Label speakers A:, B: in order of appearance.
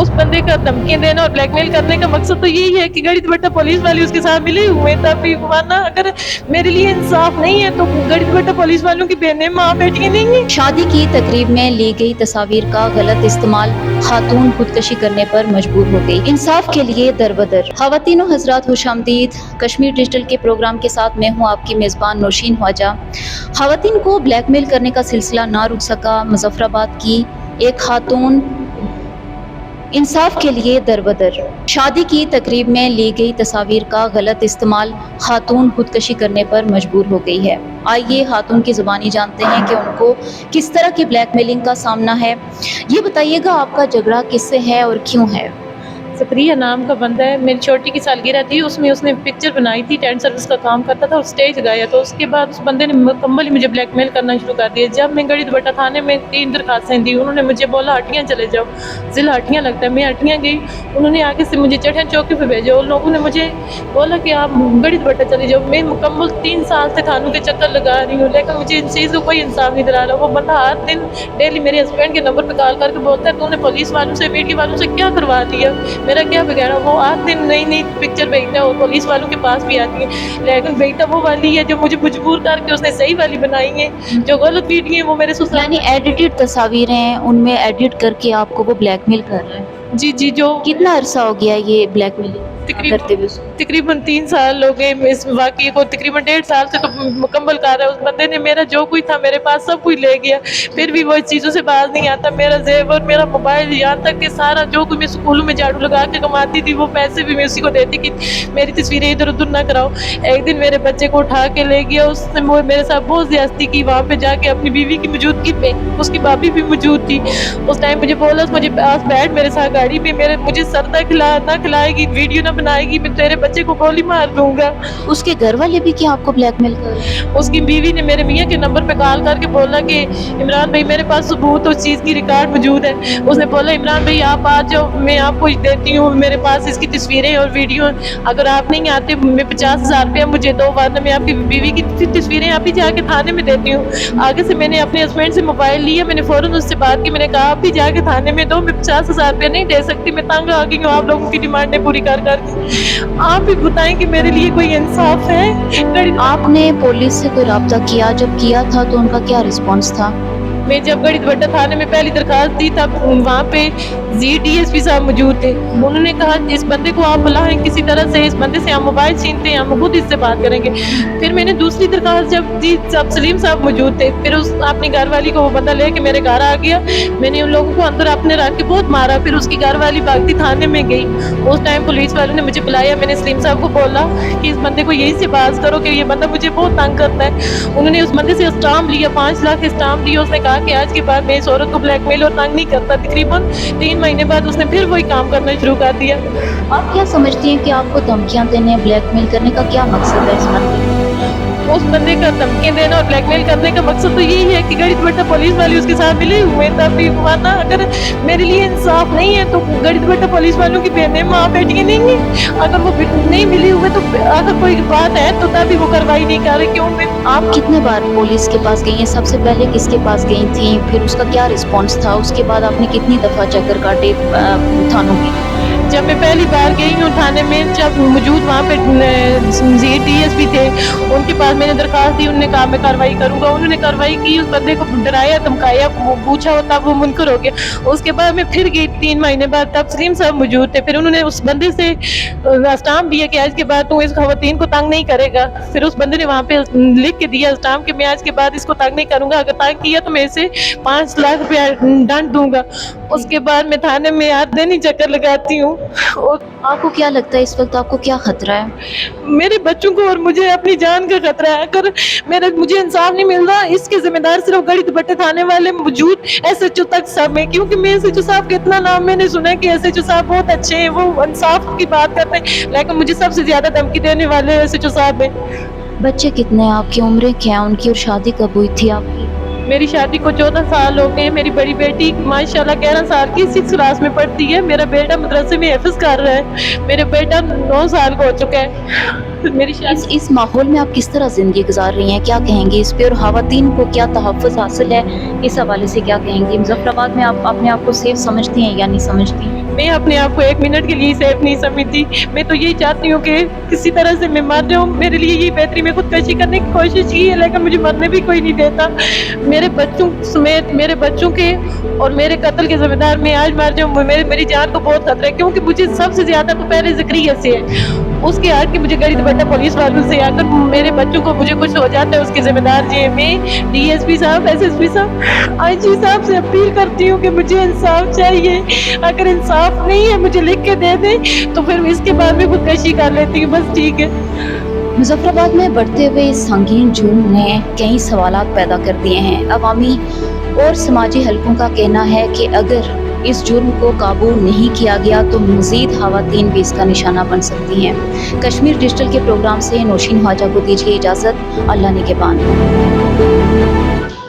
A: उस बंदे का धमकी देना और ब्लैकमेल करने का मकसद तो यही है कि गड़ी दुपट्टा पुलिस वाले उसके साथ मिले हुए हैं, तभी वरना अगर मेरे लिए इंसाफ नहीं है तो गड़ी दुपट्टा पुलिस वालों की बहनें माँ बेटियां नहीं है।
B: शादी की तकरीब में ली गई तस्वीर का गलत इस्तेमाल, खातून खुदकशी करने पर मजबूर हो गई। इंसाफ के लिए दरबदर। ख़वातीनो हज़रात खुशामदीद, कश्मीर डिजिटल के प्रोग्राम के साथ मैं हूँ आपकी मेज़बान नौशीन ख्वाजा। ख़वातीन को ब्लैकमेल करने का सिलसिला ना रुक सका। मुज़फ़्फ़राबाद की एक खातून इंसाफ के लिए दरबदर। शादी की तकरीब में ली गई तस्वीर का गलत इस्तेमाल, खातून खुदकशी करने पर मजबूर हो गई है। आइए खातून की ज़ुबानी जानते हैं कि उनको किस तरह की ब्लैकमेलिंग का सामना है। ये बताइएगा आपका झगड़ा किससे है और क्यों है?
A: ज़करिया नाम का बंदा है, मेरी छोटी की सालगिरह थी, उसमें उसने पिक्चर बनाई थी, टेंट सर्विस का काम करता था और स्टेज गाया। तो उसके बाद उस बंदे ने मुकम्मल ही मुझे ब्लैकमेल करना शुरू कर दिया। जब मैं गड़ी दुपट्टा थाने में 3 दरखास्तें दी, उन्होंने मुझे बोला हटियाँ चले जाओ, ज़िला हटियाँ लगता है। मैं हटियाँ गई, उन्होंने आगे से मुझे चढ़ियाँ चौकी पर भेजा। उन लोगों ने मुझे बोला कि आप गड़ी दुपट्टा चले जाओ। मैं मुकम्मल 3 साल से थानों के चक्कर लगा रही हूँ, लेकिन मुझे इन चीज़ को कोई इंसाफ नहीं दिला रहा। वो बंदा हर दिन डेली मेरे हस्बैंड के नंबर पर कॉल करके बोलता है तूने पुलिस वालों से, मीडिया वालों से क्या करवा दिया, मेरा क्या बिगाड़ा। वो आज दिन नई नई पिक्चर भेजता है और पुलिस वालों के पास भी आती है, लेकिन भेजता वो वाली है जो मुझे मजबूर करके उसने सही वाली बनाई है। जो गलत वीडियो है वो मेरे ससुराल
B: यानी एडिटेड तस्वीरें हैं, उनमें एडिट करके आपको वो ब्लैकमेल कर रहे हैं।
A: जी जी। जो
B: कितना अरसा हो गया ये ब्लैकमेलिंग करते हुए?
A: तकरीबन 3 साल हो गए इस वाक़ये को, तकरीबन 1.5 साल से तो मुकम्मल कर रहा है। उस बंदे ने मेरा जो कुछ था मेरे पास सब कुछ ले गया, फिर भी वो इस चीज़ों से बाज नहीं आता। मेरा ज़ेवर, मेरा मोबाइल, यहाँ तक कि सारा जो कुछ मैं स्कूलों में झाड़ू लगा के कमाती थी वो पैसे भी मैं उसी को देती कि मेरी तस्वीरें इधर उधर ना कराओ। एक दिन मेरे बच्चे को उठा के ले गया, उसने वो मेरे साथ बहुत ज़्यादती की। वहाँ पे जाके अपनी बीवी की मौजूदगी में उसकी भाभी भी मौजूद थी। उस टाइम मुझे बोला मुझे पास बैठ मेरे साथ गाड़ी में, मुझे सरदा ना खिलाएगी, वीडियो ना बनाएगी, मैं तेरे बच्चे को गोली मार दूंगा।
B: उसके घर वाले भी क्या आपको ब्लैकमेल कर रहे हैं?
A: उसकी बीवी ने मेरे मियाँ के नंबर पे कॉल करके बोला कि इमरान भाई मेरे पास सबूत उस चीज़ की रिकॉर्ड मौजूद है। उसने बोला इमरान भाई आप आ जाओ, मैं आपको देती हूँ, मेरे पास इसकी तस्वीरें और वीडियो, अगर आप नहीं आते मैं 50,000 रुपया मुझे दो, वरना मैं आपकी बीवी की तस्वीरें आप ही जाके थाने में देती हूँ। आगे से मैंने अपने हस्बैंड से मोबाइल लिया, मैंने फ़ौरन उससे बात की, मैंने कहा आप भी जाके थाने में दो, मैं 50,000 रुपया नहीं दे सकती, मैं तंग आ गई हूँ आप लोगों की डिमांडें पूरी कर करके। आप भी बताएं कि मेरे लिए कोई इंसाफ है।
B: आपने पुलिस से कोई रब्ता किया? जब किया था तो उनका क्या रिस्पॉन्स था?
A: मैं जब गड़ी दुपट्टा थाने में पहली दरखास्त दी तब वहाँ पे DSP साहब मौजूद थे। उन्होंने कहा इस बंदे को आप बुलाएं किसी तरह से, इस बंदे से हम मोबाइल छीनते हैं, हम खुद इससे बात करेंगे। फिर मैंने दूसरी दरखास्त जब दी तब सलीम साहब मौजूद थे। फिर उस अपनी घरवाली को वो बंदा लेके मेरे घर आ गया। मैंने उन लोगों को अंदर अपने रख के बहुत मारा। फिर उसकी घरवाली भागती थाने में गई। उस टाइम पुलिस वालों ने मुझे बुलाया। मैंने सलीम साहब को बोला कि इस बंदे को यही से बात करो कि ये बंदा मुझे बहुत तंग करता है। उन्होंने उस बंदे से स्टाम्प लिया, 5 लाख स्टाम्प लिया। उसने कहा कि आज के बाद मैं इस औरत को ब्लैकमेल और तंग नहीं करता। तकरीबन 3 महीने बाद उसने फिर वही काम करना शुरू कर दिया।
B: आप क्या समझती हैं कि आपको धमकियां देने, ब्लैकमेल करने का क्या मकसद है इस बंदे?
A: उस बंदे का धमकियां देना और ब्लैकमेल करने का मकसद तो यही है कि गड़ी दुपट्टा पुलिस वाले उसके साथ मिले हुए हैं, तभी वरना अगर मेरे लिए इंसाफ नहीं है तो गड़ी दुपट्टा पुलिस वालों की बहनें माँ बेटियां नहीं है। अगर वो नहीं मिली हुए तो अगर कोई बात है तो तभी वो कार्रवाई नहीं कर रहे। क्यों? मैं
B: आप कितने बार पुलिस के पास गई हैं? सबसे पहले किसके पास गई थी? फिर उसका क्या रिस्पॉन्स था? उसके बाद आपने कितनी दफ़ा चक्कर काटे थानों में?
A: जब मैं पहली बार गई हूँ थाने में, जब मौजूद वहाँ पे DSP थे, उनके पास मैंने दरखास्त दी। उन्होंने कहा मैं कार्रवाई करूँगा। उन्होंने कार्रवाई की, उस बंदे को डराया धमकाया, पूछा होता वो मुनकर हो गया। उसके बाद मैं फिर गई 3 महीने बाद, तब सलीम साहब मौजूद थे। फिर उन्होंने उस बंदे से स्टाम्प दिया कि आज के बाद तू इस खवातीन को तंग नहीं करेगा। फिर उस बंदे ने वहाँ पे लिख के दिया स्टाम्प कि मैं आज के बाद इसको तंग नहीं करूँगा, अगर तंग किया तो मैं इसे 5 लाख रुपया दंड दूंगा। उसके बाद मैं थाने में हर दिन ही चक्कर लगाती हूँ। और
B: आपको क्या लगता है इस वक्त आपको क्या खतरा है?
A: मेरे बच्चों को और मुझे अपनी जान का खतरा है। अगर मुझे इंसाफ नहीं मिल रहा, इसके जिम्मेदार सिर्फ गड़ी दुपट्टे थाने वाले मौजूद SHO तक सब है। क्योंकि मैं SHO साहब के इतना नाम मैंने सुना है कि SHO साहब बहुत अच्छे हैं, वो इंसाफ की बात करते हैं, लेकिन मुझे सबसे ज्यादा धमकी देने वाले SHO साहब हैं।
B: बच्चे कितने हैं आपकी? उम्रें क्या है उनकी? और शादी कब हुई थी आपकी?
A: मेरी शादी को 14 साल हो गए। मेरी बड़ी बेटी माशाल्लाह 11 साल की 6th क्लास में पढ़ती है। मेरा बेटा मदरसे में हिफ्ज़ कर रहा है। मेरा बेटा 9 साल का हो चुका है। मेरी शादी
B: इस माहौल में आप किस तरह ज़िंदगी गुजार रही हैं, क्या कहेंगी इस पे, और ख़वातीन को क्या तहफ़्फ़ुज़ हासिल है, इस हवाले से क्या कहेंगी? मुज़फ़्फ़राबाद में आप अपने आप को सेफ़ समझती हैं या नहीं समझती?
A: मैं अपने आप को एक मिनट के लिए सेफ नहीं समझती। मैं तो यही चाहती हूँ कि किसी तरह से मैं मर जाऊँ। मेरे लिए यही बेहतरी, मैं खुदकशी करने की कोशिश की है लेकिन मुझे मरने भी कोई नहीं देता। मेरे बच्चों समेत मेरे बच्चों के और मेरे कत्ल के ज़िम्मेदार मैं आज मर जाऊँ, मेरी जान को बहुत खतरा है, क्योंकि मुझे सबसे ज़्यादा तो पहले ज़िक्रिया से है। उसके आगे मुझे गरीब बेटा पुलिस वालों से, अगर मेरे बच्चों को मुझे कुछ हो जाता है उसके ज़िम्मेदार जी मैं डीएसपी साहब, एसएसपी साहब, आईजी साहब से अपील करती हूँ कि मुझे इंसाफ चाहिए। अगर इंसाफ नहीं है मुझे लिख के दे दें तो फिर इसके बाद मैं खुदकशी कर लेती हूँ, बस ठीक है।
B: मुज़फ़्फ़राबाद में बढ़ते हुए इस संगीन जुर्म ने कई सवालात पैदा कर दिए हैं। अवामी और समाजी हलकों का कहना है कि अगर इस जुर्म को काबू नहीं किया गया तो मज़ीद ख़वातीन भी इसका निशाना बन सकती हैं। कश्मीर डिजिटल के प्रोग्राम से नौशीन ख्वाजा को दीजिए इजाज़त। अल्लाह निगहबान।